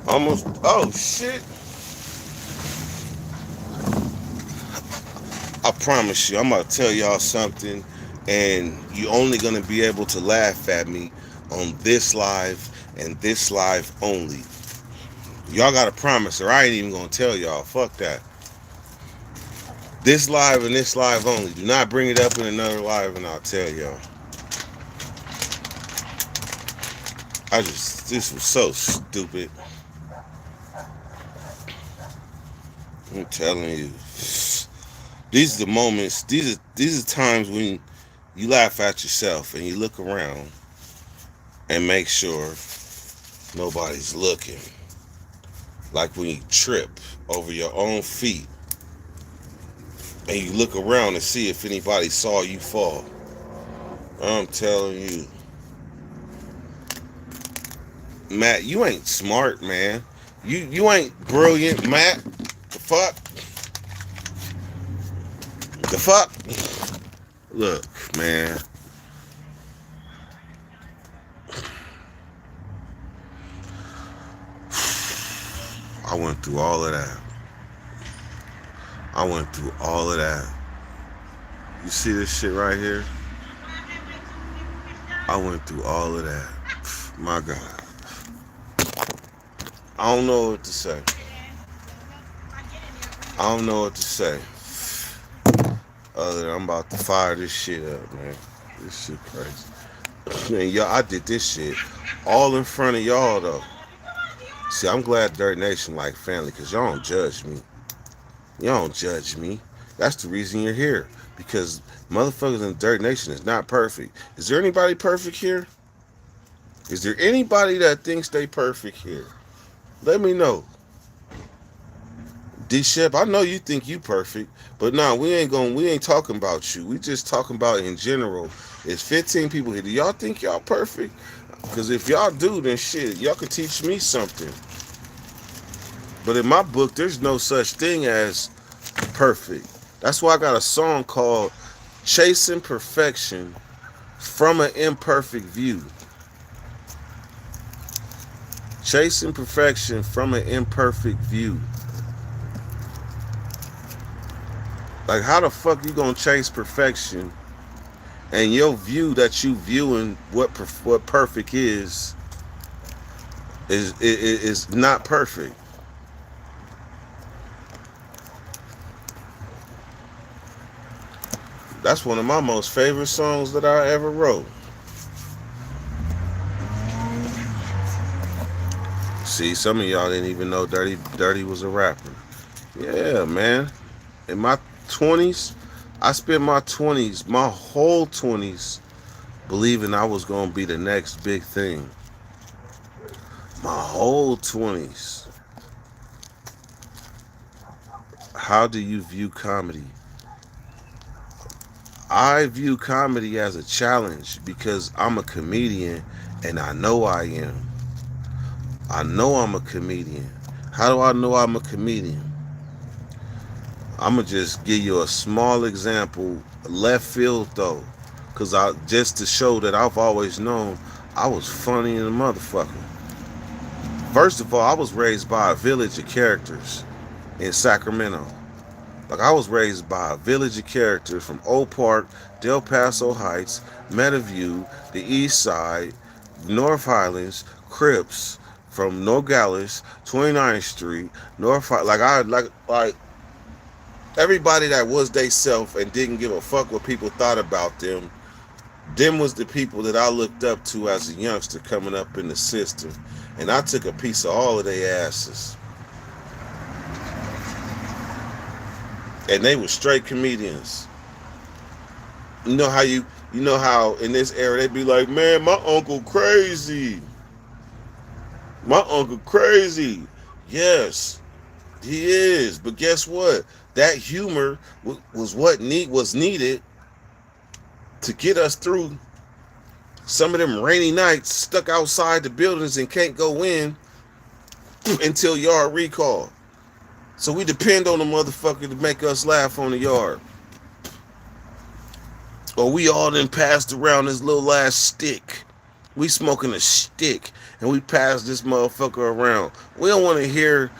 Almost. Oh shit! I promise you, I'm gonna tell y'all something, and you only gonna be able to laugh at me on this live and this live only. Y'all gotta promise, or I ain't even gonna tell y'all. Fuck that. This live and this live only. Do not bring it up in another live, and I'll tell y'all. This was so stupid. I'm telling you. These are the moments, these are times when you laugh at yourself and you look around and make sure nobody's looking. Like when you trip over your own feet and you look around and see if anybody saw you fall. I'm telling you. Matt, you ain't smart, man. You ain't brilliant, Matt. The fuck? The fuck? Look, man. I went through all of that. I went through all of that. You see this shit right here? I went through all of that. My God. I don't know what to say. I don't know what to say. Other than I'm about to fire this shit up, man. This shit crazy. Man, y'all, I did this shit all in front of y'all though. See, I'm glad Dirt Nation like family, cause y'all don't judge me. Y'all don't judge me. That's the reason you're here. Because motherfuckers in Dirt Nation is not perfect. Is there anybody perfect here? Is there anybody that thinks they perfect here? Let me know. D Shep, I know you think you perfect, but nah, we ain't talking about you. We just talking about in general. It's 15 people here. Do y'all think y'all perfect? Because if y'all do, then shit, y'all could teach me something. But in my book, there's no such thing as perfect. That's why I got a song called Chasing Perfection from an Imperfect View. Chasing perfection from an imperfect view. Like, how the fuck you gonna chase perfection and your view that you viewing what perfect is not perfect? That's one of my most favorite songs that I ever wrote. See, some of y'all didn't even know Dirty was a rapper. Yeah, man. In my 20s, I spent my whole 20s, believing I was gonna be the next big thing. My whole 20s. How do you view comedy? I view comedy as a challenge because I'm a comedian and I know I am. I know I'm a comedian. How do I know I'm a comedian? I'm gonna just give you a small example, left field though, cause I just to show that I've always known I was funny in a motherfucker. First of all, I was raised by a village of characters in Sacramento. Like I was raised by a village of characters from Oak Park, Del Paso Heights, Meadowview, the East Side, North Highlands, Crips, from Nogales, 29th Street, like everybody that was they self and didn't give a fuck what people thought about them. Them was the people that I looked up to as a youngster coming up in the system, and I took a piece of all of their asses. And they were straight comedians. You know how in this era they'd be like, man, my uncle crazy. My uncle crazy. Yes, he is. But guess what? That humor was needed to get us through some of them rainy nights stuck outside the buildings and can't go in until yard recall. So we depend on the motherfucker to make us laugh on the yard. Or we all then passed around this little ass stick. We smoking a stick and we pass this motherfucker around. We don't want to hear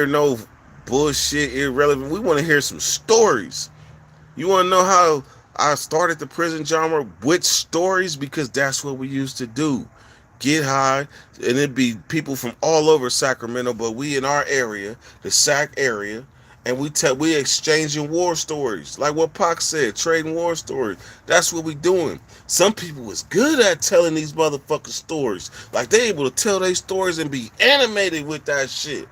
no bullshit irrelevant. We want to hear some stories. You want to know how I started the prison genre with stories? Because that's what we used to do. Get high, and it'd be people from all over Sacramento, but we in our area, the Sac area, and we exchanging war stories, like what Pac said, trading war stories. That's what we doing. Some people was good at telling these motherfucking stories, like they able to tell their stories and be animated with that shit.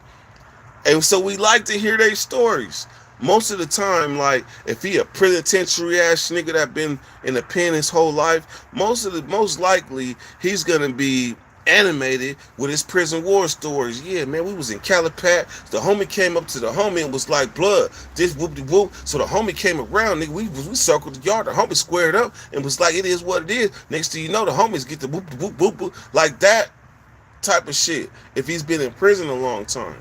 And so we like to hear their stories. Most of the time, like if he a penitentiary ass nigga that been in the pen his whole life, most likely he's gonna be animated with his prison war stories. Yeah, man, we was in Calipat. The homie came up to the homie and was like, blood, this whoop de whoop. So the homie came around, nigga. We circled the yard. The homie squared up and was like, it is what it is. Next thing you know, the homies get the whoop de whoop whoop whoop. Like that type of shit. If he's been in prison a long time.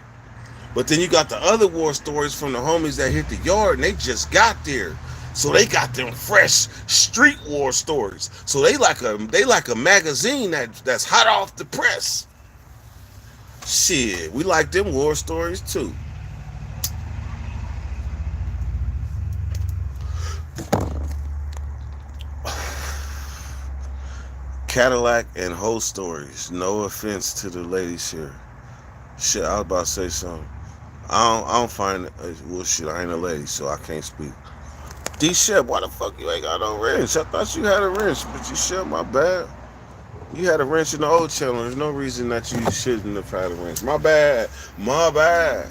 But then you got the other war stories from the homies that hit the yard and they just got there. So they got them fresh street war stories. So they like a magazine that's hot off the press. Shit, we like them war stories too. Cadillac and hoe stories. No offense to the ladies here. Shit, I was about to say something. I don't find well shit. I ain't a lady, so I can't speak. D Shep, why the fuck you ain't got no wrench? I thought you had a wrench, but you Shep, my bad. You had a wrench in the old channel. There's no reason that you shouldn't have had a wrench. My bad. My bad.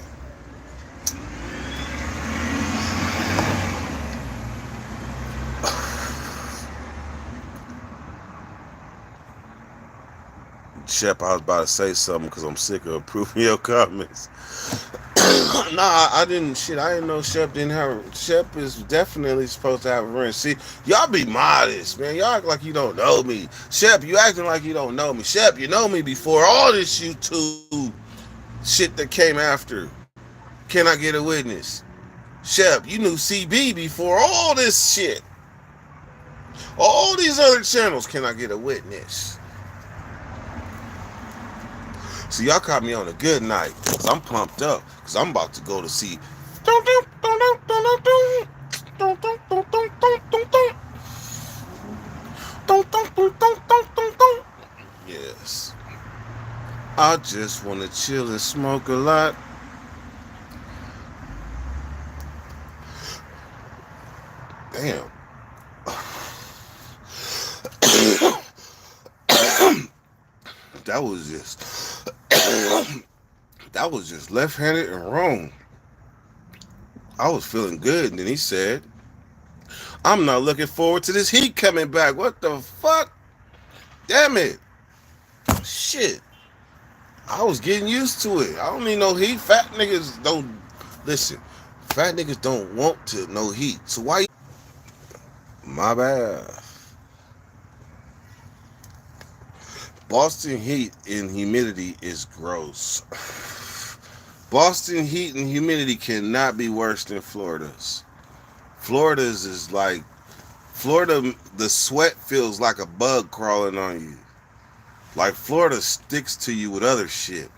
Shep, I was about to say something because I'm sick of approving your comments. Nah, I didn't. Shit, I didn't know Shep didn't have. Shep is definitely supposed to have a wrench. See, y'all be modest, man. Y'all act like you don't know me. Shep, you acting like you don't know me. Shep, you know me before all this YouTube shit that came after. Can I get a witness? Shep, you knew CB before all this shit. All these other channels. Can I get a witness? So y'all caught me on a good night because I'm pumped up because I'm about to go to see. Yes. I just want to chill and smoke a lot. Damn. That was just that was just left-handed and wrong. I was feeling good, and then he said, "I'm not looking forward to this heat coming back." What the fuck? Damn it! Shit. I was getting used to it. I don't need no heat. Fat niggas don't listen. Fat niggas don't want to no heat. So why? My bad. Boston heat and humidity is gross. Boston heat and humidity cannot be worse than Florida's. Florida's is like Florida. The sweat feels like a bug crawling on you. Like Florida sticks to you with other shit.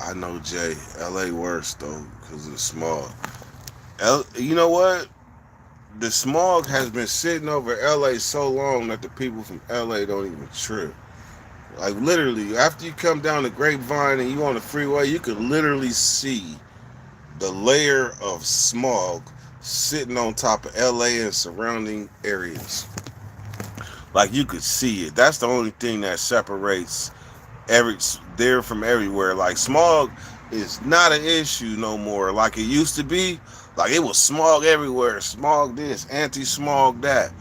I know, Jay. LA worse though because of the smog. You know what? The smog has been sitting over LA so long that the people from LA don't even trip. Like literally, after you come down the Grapevine and you on the freeway, you could literally see the layer of smog sitting on top of LA and surrounding areas. Like you could see it. That's the only thing that separates every there from everywhere. Like smog is not an issue no more like it used to be. Like it was smog everywhere, smog this, anti-smog that.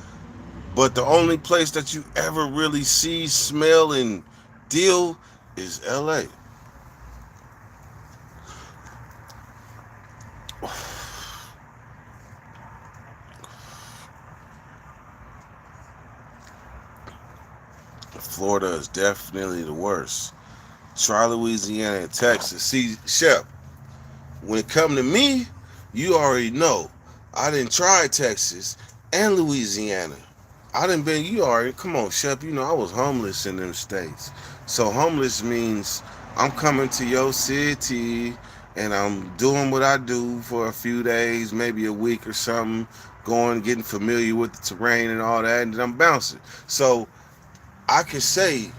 But the only place that you ever really see, smell, and deal is LA. Florida is definitely the worst. Try Louisiana and Texas. See, Shep, when it come to me, you already know. I didn't try Texas and Louisiana. I didn't been, you already, come on, Shep, you know I was homeless in them states. So homeless means I'm coming to your city and I'm doing what I do for a few days, maybe a week or something, going, getting familiar with the terrain and all that, and then I'm bouncing. So I could say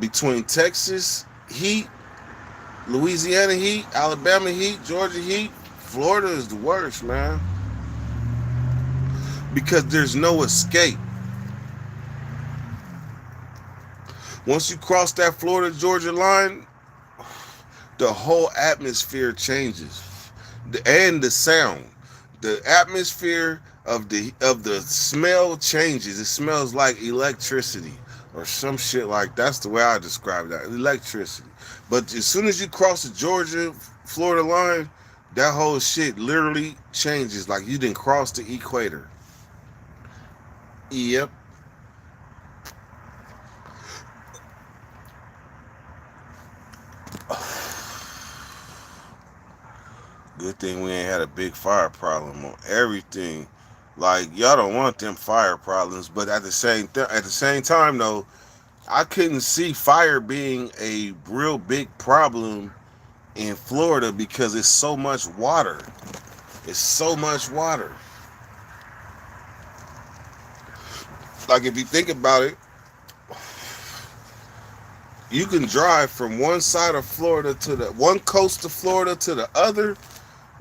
between Texas heat, Louisiana heat, Alabama heat, Georgia heat, Florida is the worst, man. Because there's no escape. Once you cross that Florida Georgia line, the whole atmosphere changes. And the sound. The atmosphere of the smell changes. It smells like electricity or some shit like that's the way I describe that. Electricity. But as soon as you cross the Georgia Florida line, that whole shit literally changes like you didn't cross the equator. Yep. Good thing we ain't had a big fire problem on everything. Like y'all don't want them fire problems, but at the same time though, I couldn't see fire being a real big problem in Florida because it's so much water. It's so much water. Like if you think about it, You can drive from one side of Florida to the one coast of Florida to the other.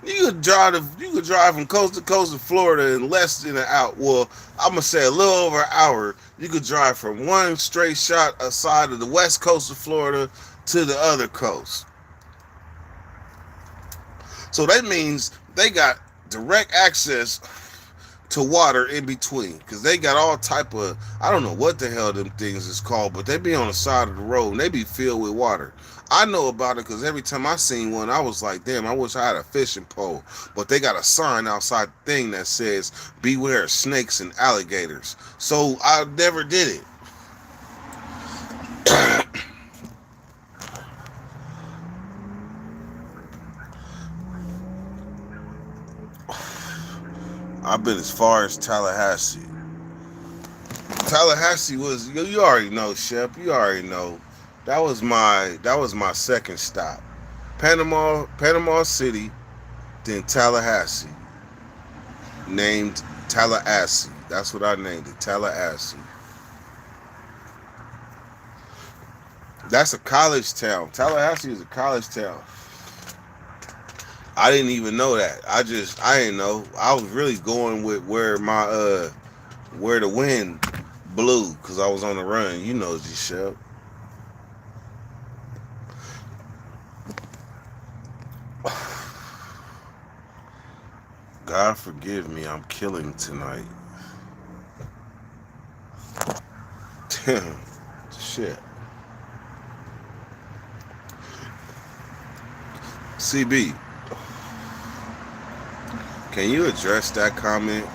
You could drive from coast to coast of Florida in less than an hour. Well, I'm gonna say a little over an hour. You could drive from one straight shot aside of the west coast of Florida to the other coast. So that means they got direct access to water in between, because they got all type of, I don't know what the hell them things is called, but they be on the side of the road and they be filled with water. I know about it because every time I seen one, I was like, damn, I wish I had a fishing pole. But they got a sign outside the thing that says beware of snakes and alligators, so I never did it. I've been as far as Tallahassee. Tallahassee was, you already know, Shep. You already know. That was my second stop. Panama City, then Tallahassee. Named Tallahassee. That's what I named it, Tallahassee. That's a college town. Tallahassee is a college town. I didn't even know that. I didn't know. I was really going with where the wind blew, because I was on the run. You know, G Shep. God forgive me, I'm killing tonight. Damn, shit. CB, can you address that comment?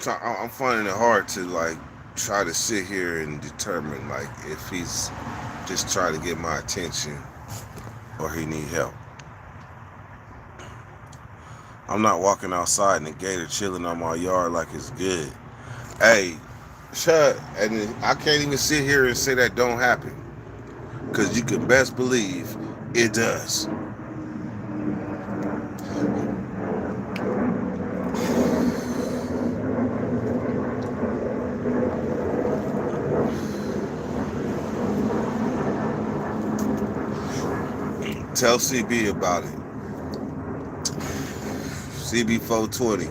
I'm finding it hard to like try to sit here and determine like if he's just trying to get my attention or he need help. I'm not walking outside and the gator chilling on my yard like it's good. Hey, shut. And I can't even sit here and say that don't happen, because you can best believe it does. Tell CB about it. CB 420.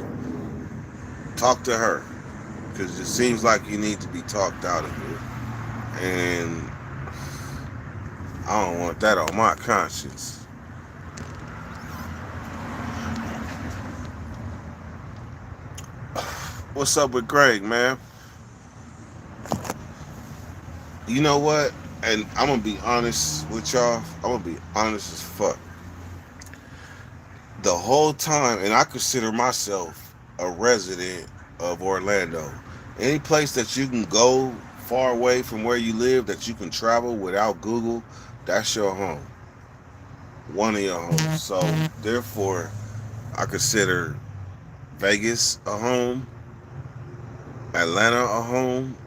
Talk to her, because it seems like you need to be talked out of here. And I don't want that on my conscience. What's up with Greg, man? You know what? And I'm gonna be honest with y'all. I'm gonna be honest as fuck. The whole time, and I consider myself a resident of Orlando. Any place that you can go far away from where you live, that you can travel without Google, that's your home. One of your homes. So therefore, I consider Vegas a home, Atlanta a home,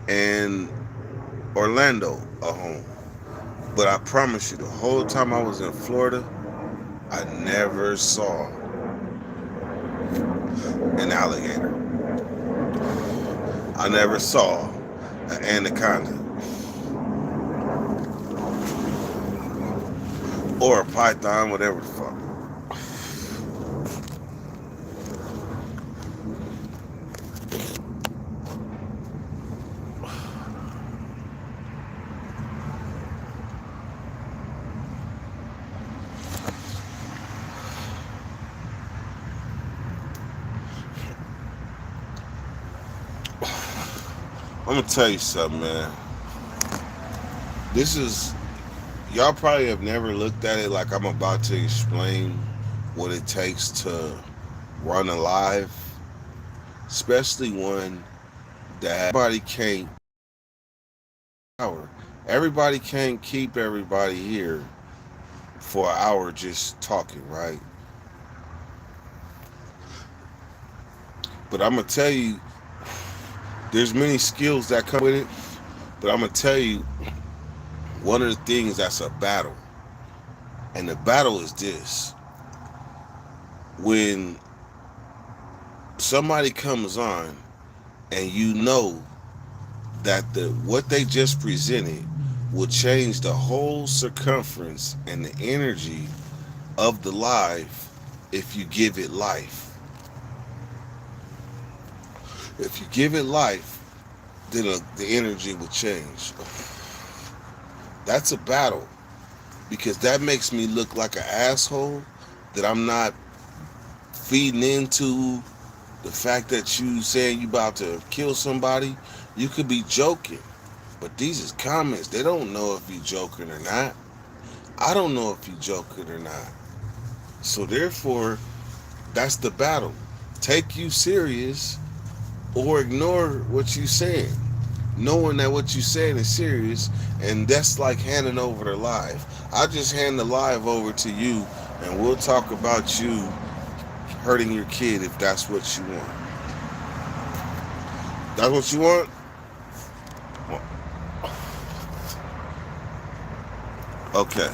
and Orlando a home. But I promise you, the whole time I was in Florida, I never saw an alligator. I never saw an anaconda or a python, whatever the fuck. I'm gonna tell you something, man. This is, y'all probably have never looked at it like I'm about to explain what it takes to run a live, especially one that everybody can't hour. Everybody can't keep everybody here for an hour just talking, right? But I'm gonna tell you, there's many skills that come with it. But I'm gonna tell you, one of the things that's a battle, and the battle is this: when somebody comes on and you know that what they just presented will change the whole circumference and the energy of the live if you give it life. If you give it life, then the energy will change. That's a battle because that makes me look like an asshole that I'm not feeding into the fact that you saying you about to kill somebody. You could be joking, but these is comments. They don't know if you joking or not. I don't know if you joking or not. So therefore, that's the battle. Take you serious or ignore what you saying, knowing that what you saying is serious, and that's like handing over the live. I just hand the live over to you, and we'll talk about you hurting your kid if that's what you want. That's what you want? Okay.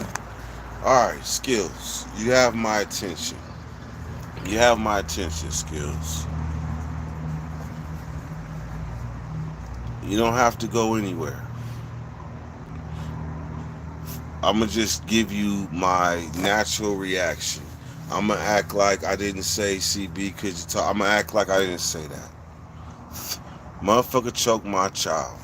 Alright, skills. You have my attention. You have my attention, skills. You don't have to go anywhere. I'm going to just give you my natural reaction. I'm going to act like I didn't say CB, could you talk? I'm going to act like I didn't say that. Motherfucker choked my child.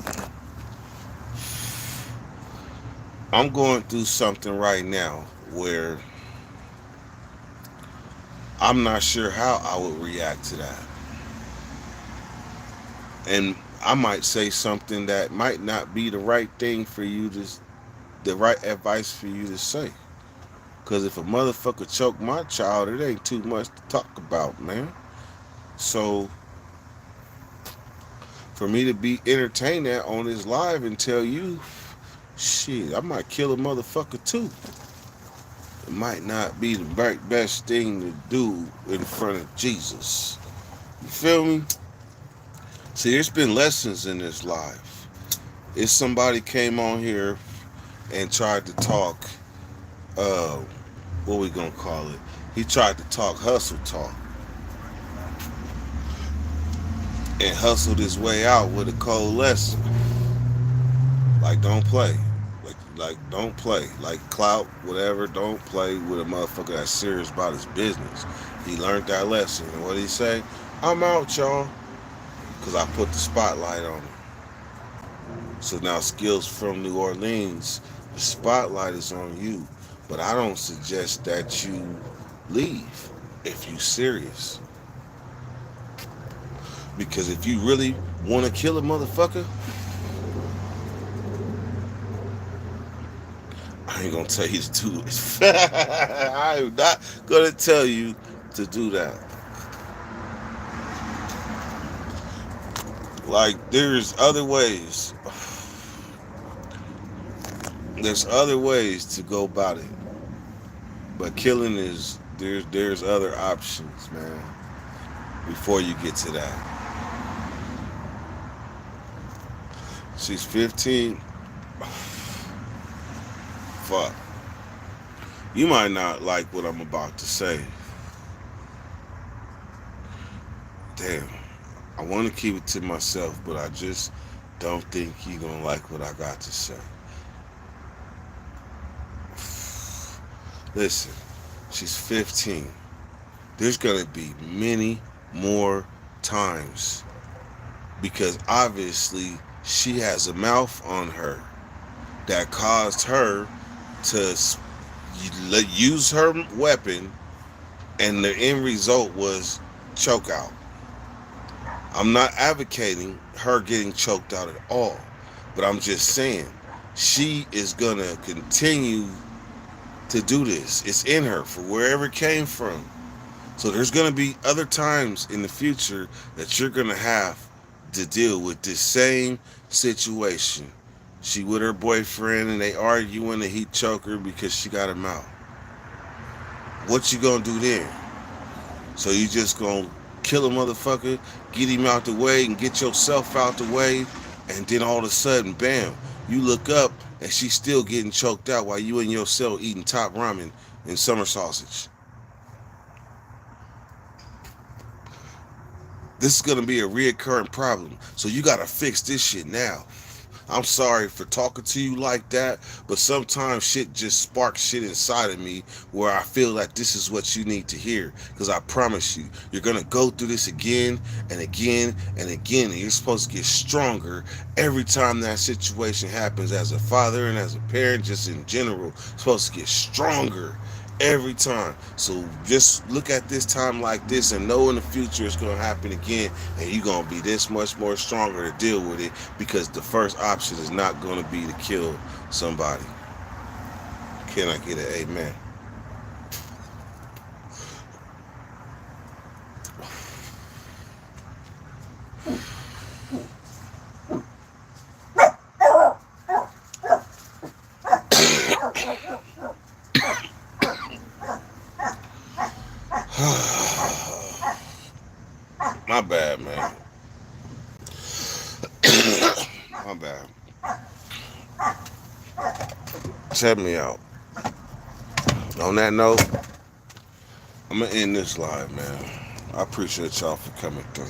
I'm going through something right now where I'm not sure how I would react to that. And I might say something that might not be the right thing for you to, the right advice for you to say. Because if a motherfucker choked my child, it ain't too much to talk about, man. So for me to be entertained at on this live and tell you, shit, I might kill a motherfucker too. It might not be the right best thing to do in front of Jesus. You feel me? See, there's been lessons in this live. If somebody came on here and tried to talk, uh, what we gonna call it? He tried to talk hustle talk and hustled his way out with a cold lesson. Like, don't play. Like don't play. Like clout, whatever. Don't play with a motherfucker that's serious about his business. He learned that lesson. And what did he say? I'm out, y'all, because I put the spotlight on him. So now, skills from New Orleans, the spotlight is on you. But I don't suggest that you leave if you serious. Because if you really want to kill a motherfucker, I ain't gonna tell you to do it. I am not gonna tell you to do that. Like, there's other ways. There's other ways to go about it. But killing is there's other options, man. Before you get to that. She's 15. Fuck. You might not like what I'm about to say. Damn. I want to keep it to myself, but I just don't think you're going to like what I got to say. Listen, she's 15. There's going to be many more times because obviously she has a mouth on her that caused her to use her weapon, and the end result was choke out. I'm not advocating her getting choked out at all, but I'm just saying she is gonna continue to do this. It's in her for wherever it came from. So there's gonna be other times in the future that you're gonna have to deal with this same situation. She with her boyfriend and they arguing and he choke her because she got him out. What you gonna do then? So you just gonna kill a motherfucker, get him out the way and get yourself out the way, and then all of a sudden, bam, you look up and she's still getting choked out while you in your cell eating top ramen and summer sausage. This is gonna be a reoccurring problem. So you gotta fix this shit now. I'm sorry for talking to you like that, but sometimes shit just sparks shit inside of me where I feel like this is what you need to hear. Because I promise you, you're going to go through this again and again and again. And you're supposed to get stronger every time that situation happens as a father and as a parent, just in general. You're supposed to get stronger every time. So just look at this time like this and know in the future it's going to happen again, and you're going to be this much more stronger to deal with it, because the first option is not going to be to kill somebody. Can I get an amen? My bad, man. My bad. Check me out. On that note, I'm going to end this live, man. I appreciate y'all for coming through.